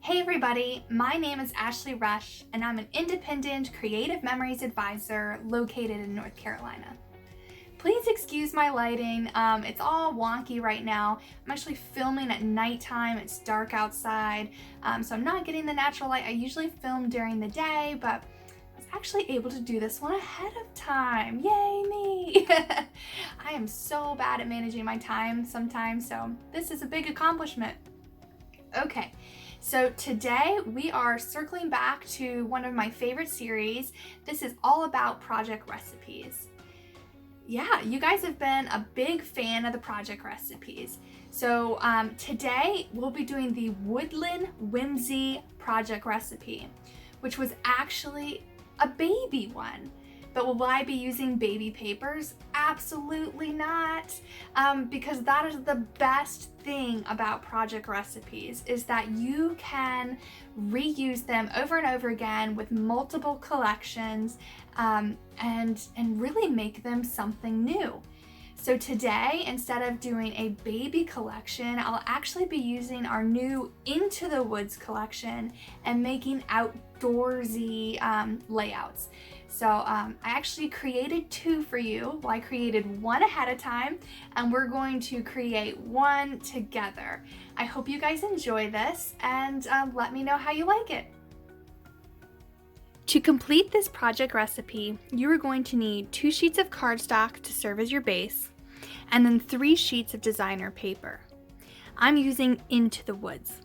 Hey everybody, my name is Ashley Rush and I'm an independent creative memories advisor located in North Carolina. Please excuse my lighting, it's all wonky right now. I'm actually filming at nighttime, it's dark outside, so I'm not getting the natural light. I usually film during the day, but I was actually able to do this one ahead of time. Yay me! I am so bad at managing my time sometimes, so this is a big accomplishment. Okay. So today we are circling back to one of my favorite series. This is all about project recipes. Yeah, you guys have been a big fan of the project recipes. So today we'll be doing the Woodland Whimsy Project Recipe, which was actually a baby one. But will I be using baby papers? Absolutely not, because that is the best thing about project recipes, is that you can reuse them over and over again with multiple collections and really make them something new. So today, instead of doing a baby collection, I'll actually be using our new Into the Woods collection and making outdoorsy layouts. So I actually created two for you. Well, I created one ahead of time and we're going to create one together. I hope you guys enjoy this and let me know how you like it. To complete this project recipe, you are going to need 2 sheets of cardstock to serve as your base, and then 3 sheets of designer paper. I'm using Into the Woods.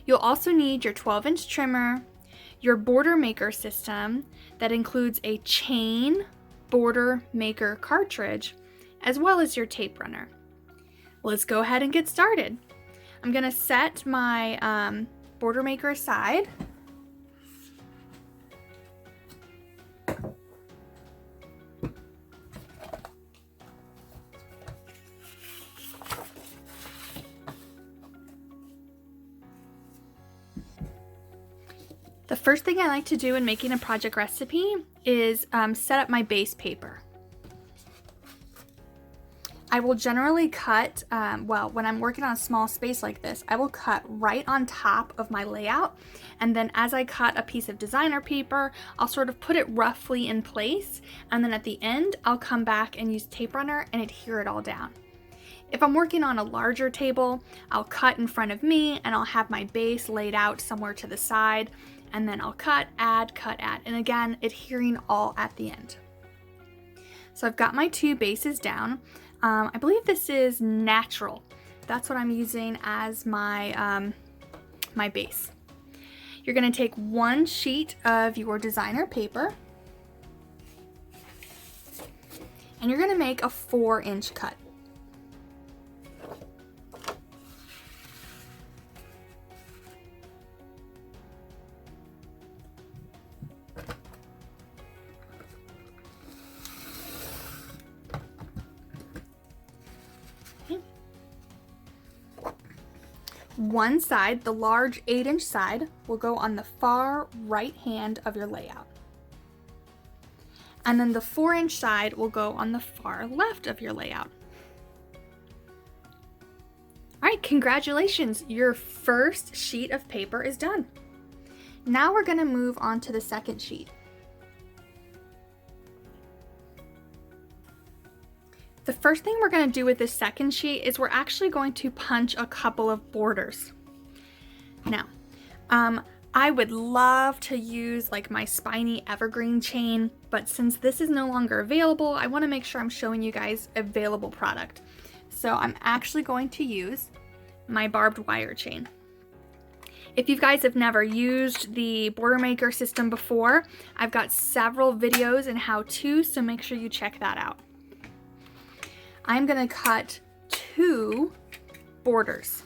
You'll also need your 12-inch trimmer, your border maker system that includes a chain border maker cartridge, as well as your tape runner. Let's go ahead and get started. I'm going to set my border maker aside. The first thing I like to do in making a project recipe is set up my base paper. I will generally cut, when I'm working on a small space like this, I will cut right on top of my layout, and then as I cut a piece of designer paper, I'll sort of put it roughly in place, and then at the end, I'll come back and use tape runner and adhere it all down. If I'm working on a larger table, I'll cut in front of me and I'll have my base laid out somewhere to the side, and then I'll cut, add, and again, adhering all at the end. So I've got my 2 bases down. I believe this is natural. That's what I'm using as my, my base. You're gonna take 1 sheet of your designer paper, and you're gonna make a 4-inch cut. One side, the large 8-inch side, will go on the far right hand of your layout. And then the 4-inch side will go on the far left of your layout. All right, congratulations, your first sheet of paper is done. Now we're gonna move on to the second sheet. The first thing we're going to do with this second sheet is we're actually going to punch a couple of borders. Now, I would love to use like my spiny evergreen chain, but since this is no longer available, I want to make sure I'm showing you guys available product. So I'm actually going to use my barbed wire chain. If you guys have never used the border maker system before, I've got several videos and how-to, so make sure you check that out. I'm going to cut 2 borders.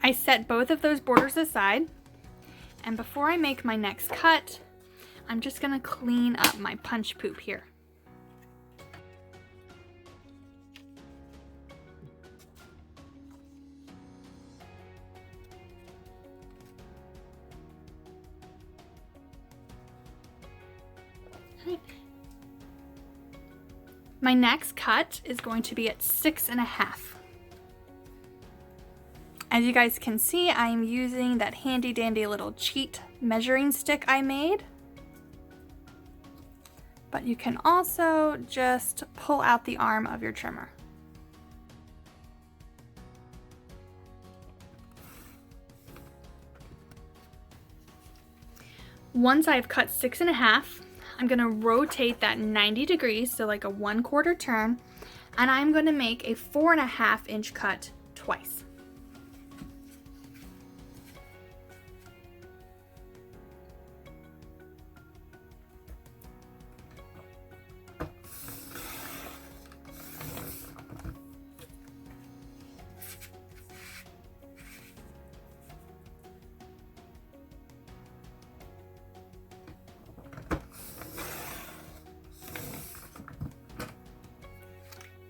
I set both of those borders aside, and before I make my next cut, I'm just gonna clean up my punch poop here. My next cut is going to be at 6.5. As you guys can see, I am using that handy dandy little cheat measuring stick I made. But you can also just pull out the arm of your trimmer. Once I've cut 6.5, I'm gonna rotate that 90 degrees, so like a 1/4 turn, and I'm gonna make a 4.5 inch cut twice.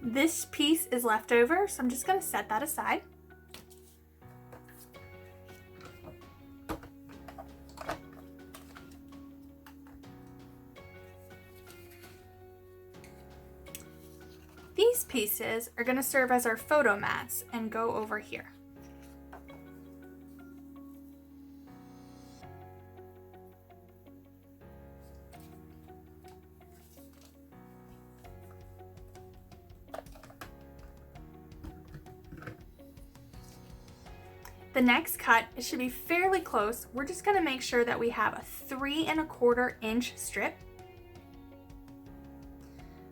This piece is left over, so I'm just going to set that aside. These pieces are going to serve as our photo mats and go over here. The next cut, it should be fairly close. We're just gonna make sure that we have a 3.25 inch strip.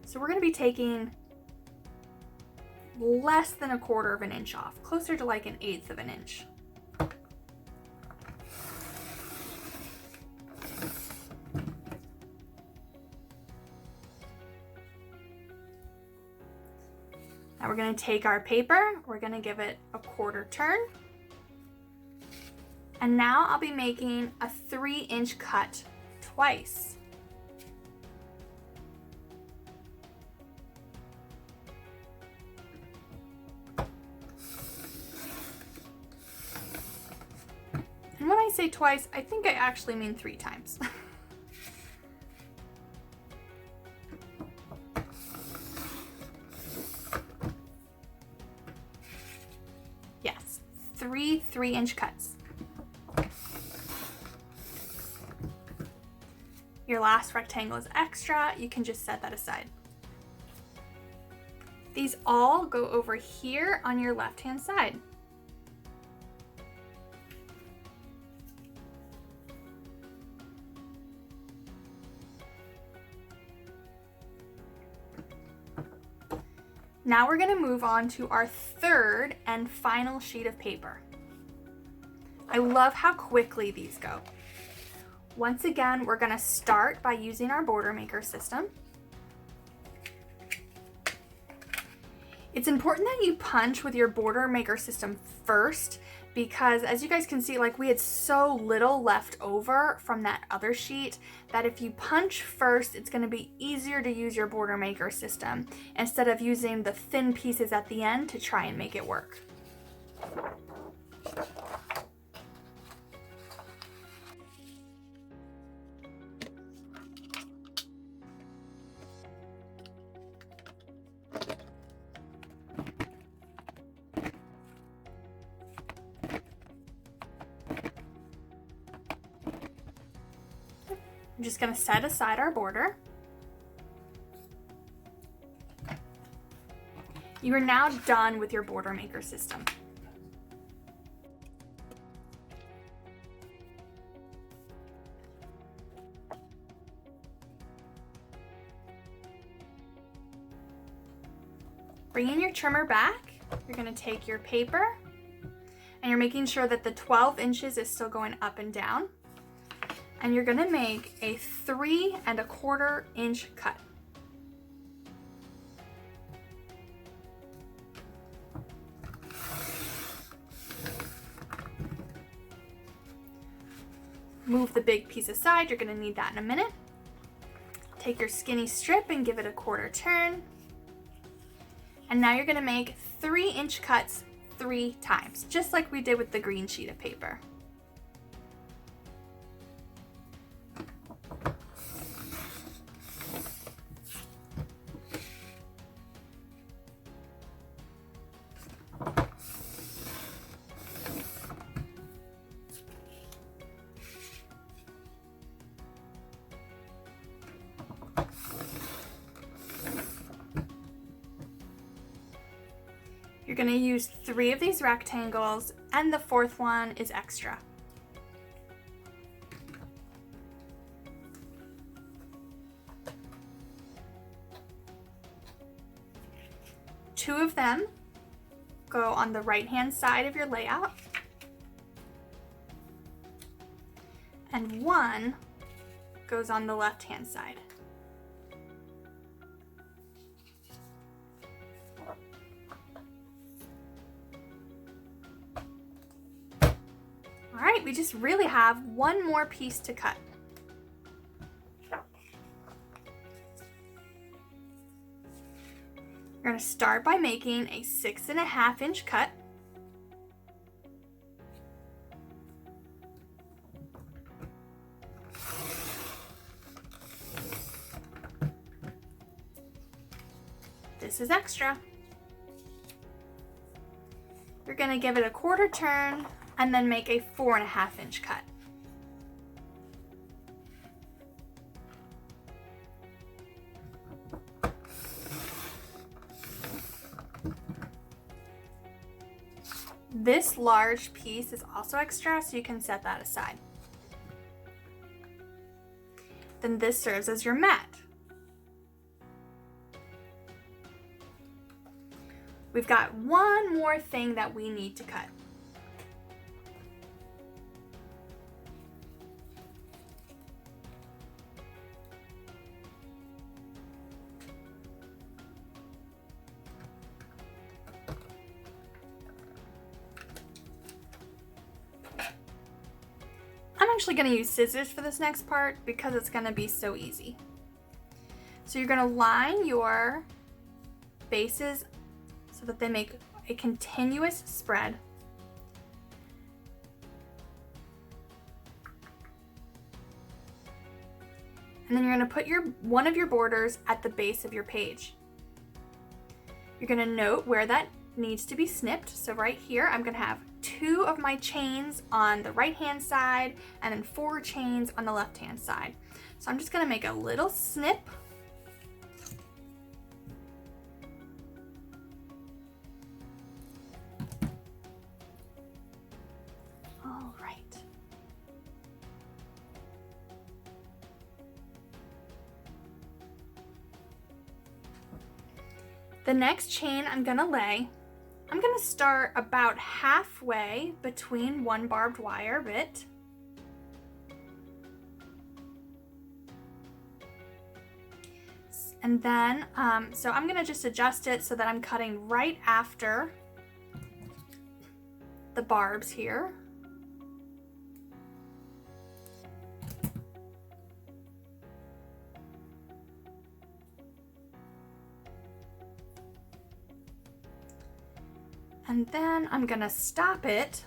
So we're gonna be taking less than 1/4 of an inch off, closer to like 1/8 of an inch. Now we're gonna take our paper, we're gonna give it a 1/4 turn. And now I'll be making a 3-inch cut twice. And when I say twice, I think I actually mean 3 times. Yes, 3 3-inch cuts. Your last rectangle is extra, you can just set that aside. These all go over here on your left-hand side. Now we're going to move on to our third and final sheet of paper. I love how quickly these go. Once again, we're going to start by using our border maker system. It's important that you punch with your border maker system first, because as you guys can see, like we had so little left over from that other sheet that if you punch first, it's going to be easier to use your border maker system instead of using the thin pieces at the end to try and make it work. I'm just going to set aside our border. You are now done with your border maker system. Bringing your trimmer back, you're going to take your paper and you're making sure that the 12 inches is still going up and down. And you're going to make a 3.25 inch cut. move the big piece aside. You're going to need that in a minute. Take your skinny strip and give it a quarter turn. And now you're going to make 3-inch cuts 3 times, just like we did with the green sheet of paper. You're going to use 3 of these rectangles, and the 4th one is extra. Two of them go on the right-hand side of your layout, and 1 goes on the left-hand side. All right, we just really have 1 more piece to cut. You're going to start by making a 6.5-inch cut. This is extra. You're going to give it a quarter turn and then make a 4.5-inch cut. This large piece is also extra, so you can set that aside. Then this serves as your mat. We've got one more thing that we need to cut. I'm actually going to use scissors for this next part because it's going to be so easy. So you're going to line your bases so that they make a continuous spread. And then you're going to put one of your borders at the base of your page. You're going to note where that needs to be snipped. So right here, I'm going to have 2 of my chains on the right hand side and then 4 chains on the left hand side. So I'm just going to make a little snip. All right. The next chain I'm going to lay, I'm going to start about halfway between one barbed wire bit. And then, so I'm going to just adjust it so that I'm cutting right after the barbs here. And then I'm going to stop it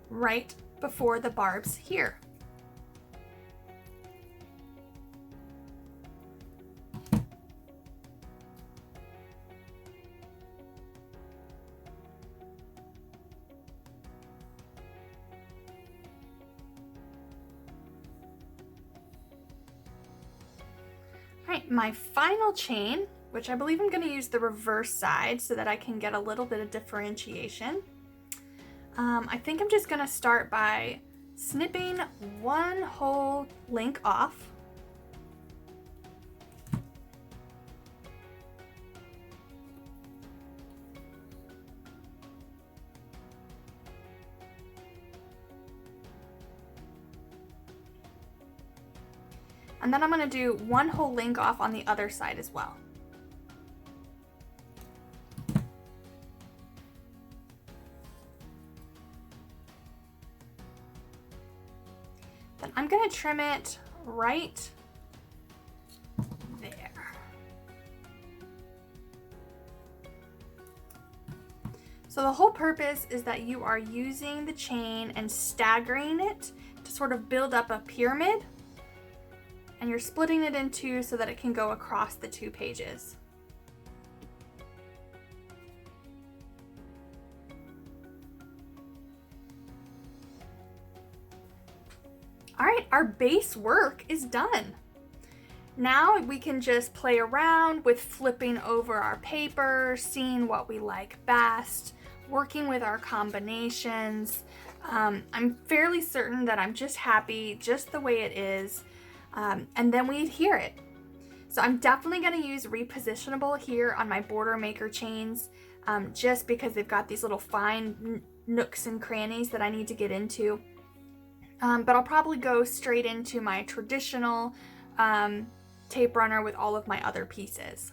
right before the barbs here. All right, my final chain, which I believe I'm going to use the reverse side so that I can get a little bit of differentiation. I think I'm just going to start by snipping one whole link off. And then I'm going to do one whole link off on the other side as well. then I'm gonna trim it right there. So the whole purpose is that you are using the chain and staggering it to sort of build up a pyramid, and you're splitting it in two so that it can go across the 2 pages. All right, our base work is done. Now we can just play around with flipping over our paper, seeing what we like best, working with our combinations. I'm fairly certain that I'm just happy just the way it is, and then we adhere it. So I'm definitely going to use repositionable here on my border maker chains, just because they've got these little fine nooks and crannies that I need to get into. But I'll probably go straight into my traditional tape runner with all of my other pieces.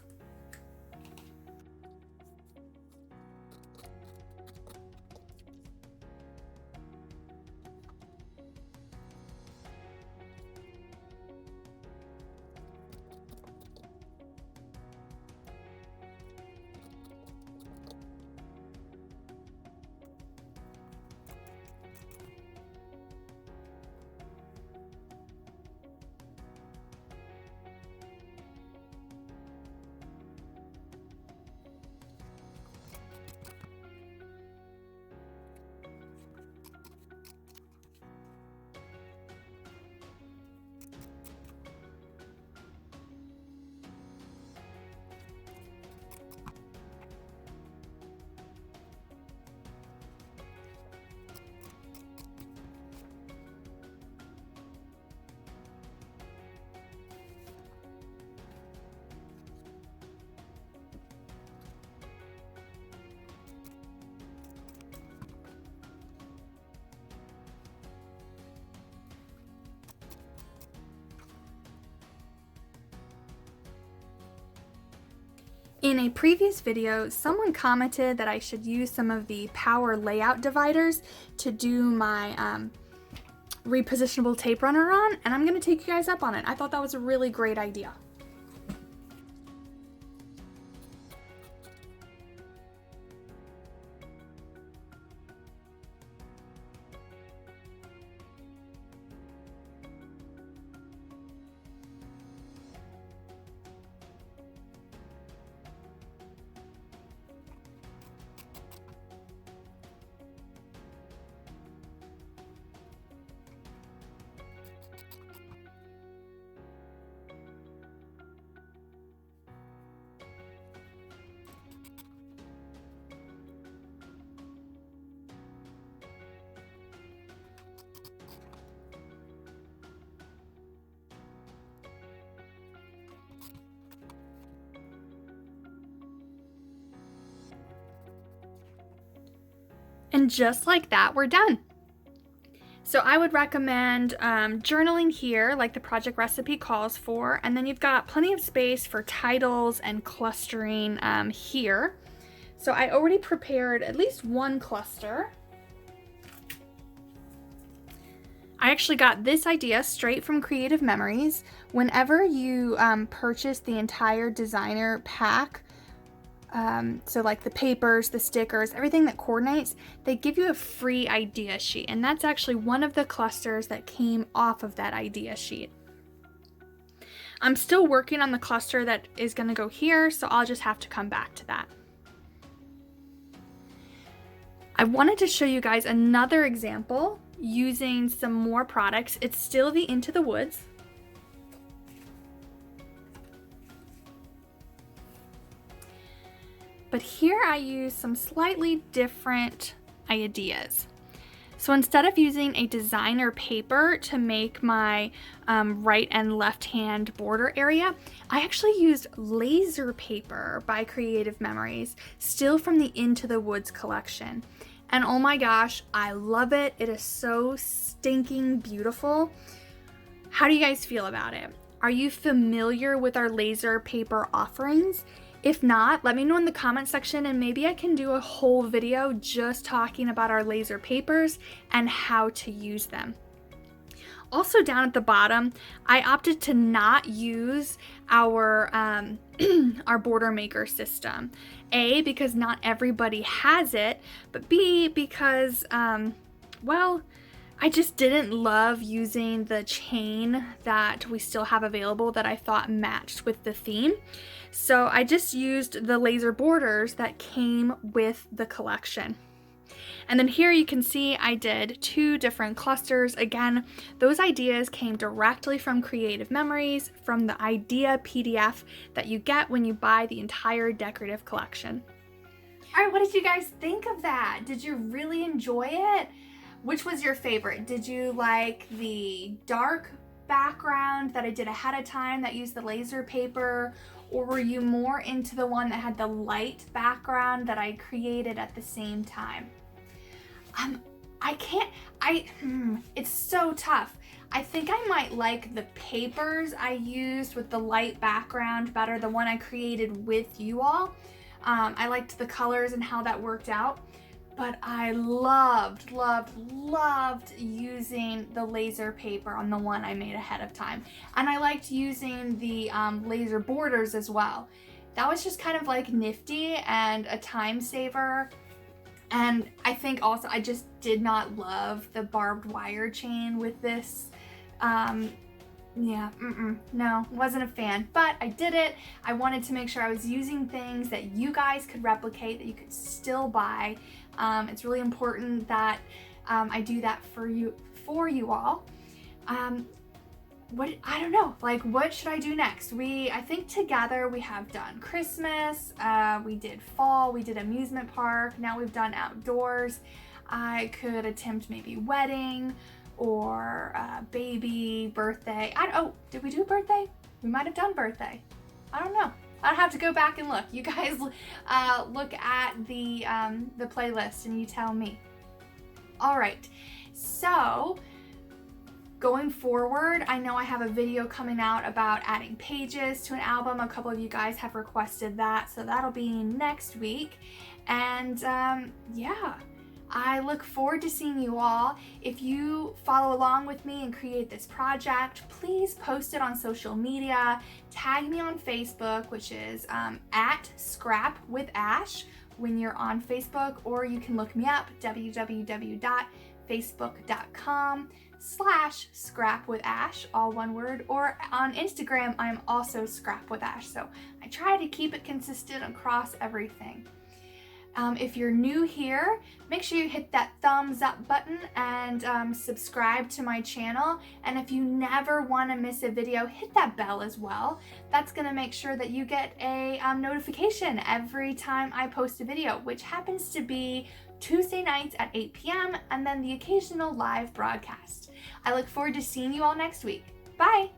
In a previous video, someone commented that I should use some of the power layout dividers to do my repositionable tape runner on, and I'm going to take you guys up on it. I thought that was a really great idea. And just like that, we're done. So I would recommend journaling here, like the project recipe calls for, and then you've got plenty of space for titles and clustering here. So I already prepared at least one cluster. I actually got this idea straight from Creative Memories. Whenever you purchase the entire designer pack, so like the papers, the stickers, everything that coordinates, they give you a free idea sheet, and that's actually one of the clusters that came off of that idea sheet. I'm still working on the cluster that is going to go here, so I'll just have to come back to that. I wanted to show you guys another example using some more products. It's still the Into the Woods. But here I use some slightly different ideas. So instead of using a designer paper to make my right and left hand border area, I actually used laser paper by Creative Memories, still from the Into the Woods collection. And oh my gosh, I love it. It is so stinking beautiful. How do you guys feel about it? Are you familiar with our laser paper offerings? If not, let me know in the comment section, and maybe I can do a whole video just talking about our laser papers and how to use them. Also down at the bottom, I opted to not use our our border maker system. A, because not everybody has it, but B, because well, I just didn't love using the chain that we still have available that I thought matched with the theme. So I just used the laser borders that came with the collection. And then here you can see I did 2 different clusters. Again, those ideas came directly from Creative Memories, from the idea PDF that you get when you buy the entire decorative collection. All right, what did you guys think of that? Did you really enjoy it? Which was your favorite? Did you like the dark background that I did ahead of time that used the laser paper? Or were you more into the one that had the light background that I created at the same time? It's so tough. I think I might like the papers I used with the light background better, the one I created with you all. I liked the colors and how that worked out, but I loved using the laser paper on the one I made ahead of time. And I liked using the laser borders as well. That was just kind of like nifty and a time saver. And I think also I just did not love the barbed wire chain with this. No, wasn't a fan, but I did it. I wanted to make sure I was using things that you guys could replicate, that you could still buy. It's really important that I do that for you all. I don't know, like, what should I do next? I think together we have done Christmas, we did fall, we did amusement park, now we've done outdoors. I could attempt maybe wedding or baby, birthday. Did we do birthday? We might have done birthday. I don't know. I'll have to go back and look. You guys look at the playlist and you tell me. All right, so going forward, I know I have a video coming out about adding pages to an album. A couple of you guys have requested that, so that'll be next week. And yeah, I look forward to seeing you all. If you follow along with me and create this project, please post it on social media. Tag me on Facebook, which is at Scrap with Ash when you're on Facebook, or you can look me up, www.facebook.com/scrapwithash, all one word, or on Instagram, I'm also Scrap with Ash. So I try to keep it consistent across everything. If you're new here, make sure you hit that thumbs up button and subscribe to my channel. And if you never want to miss a video, hit that bell as well. That's going to make sure that you get a notification every time I post a video, which happens to be Tuesday nights at 8 p.m. and then the occasional live broadcast. I look forward to seeing you all next week. Bye!